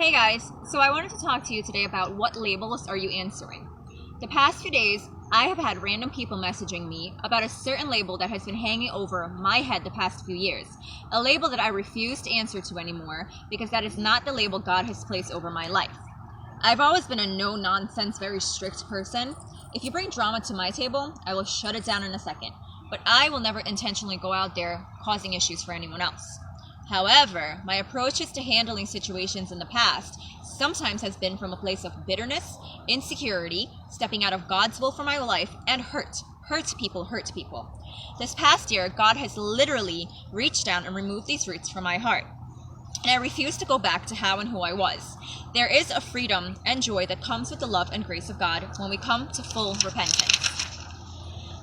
Hey guys, so I wanted to talk to you today about what labels are you answering. The past few days, I have had random people messaging me about a certain label that has been hanging over my head the past few years. A label that I refuse to answer to anymore because that is not the label God has placed over my life. I've always been a no-nonsense, very strict person. If you bring drama to my table, I will shut it down in a second. But I will never intentionally go out there causing issues for anyone else. However, my approaches to handling situations in the past sometimes has been from a place of bitterness, insecurity, stepping out of God's will for my life, and hurt. Hurt people. This past year, God has literally reached down and removed these roots from my heart. And I refuse to go back to how and who I was. There is a freedom and joy that comes with the love and grace of God when we come to full repentance.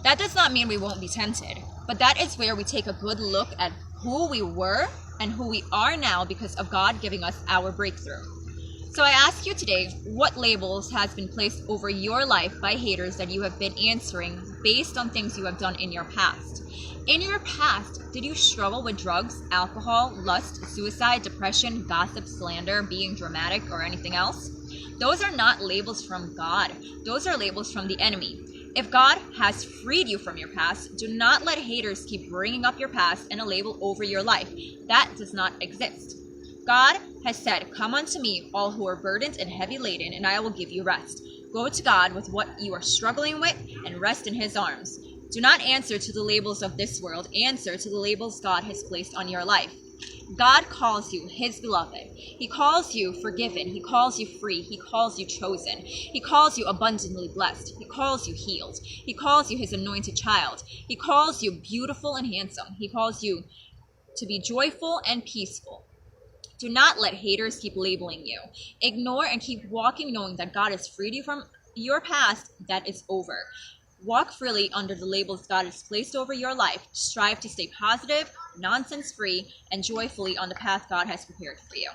That does not mean we won't be tempted, but that is where we take a good look at who we were and who we are now because of God giving us our breakthrough. So I ask you today, what labels has been placed over your life by haters that you have been answering based on things you have done in your past? In your past, did you struggle with drugs, alcohol, lust, suicide, depression, gossip, slander, being dramatic, or anything else? Those are not labels from God. Those are labels from the enemy. If God has freed you from your past, do not let haters keep bringing up your past and a label over your life. That does not exist. God has said, "Come unto me, all who are burdened and heavy laden, and I will give you rest." Go to God with what you are struggling with and rest in His arms. Do not answer to the labels of this world. Answer to the labels God has placed on your life. God calls you His beloved. He calls you forgiven. He calls you free. He calls you chosen. He calls you abundantly blessed. He calls you healed. He calls you His anointed child. He calls you beautiful and handsome. He calls you to be joyful and peaceful. Do not let haters keep labeling you. Ignore and keep walking knowing that God has freed you from your past, that is over. Walk freely under the labels God has placed over your life. Strive to stay positive, nonsense-free, and joyfully on the path God has prepared for you.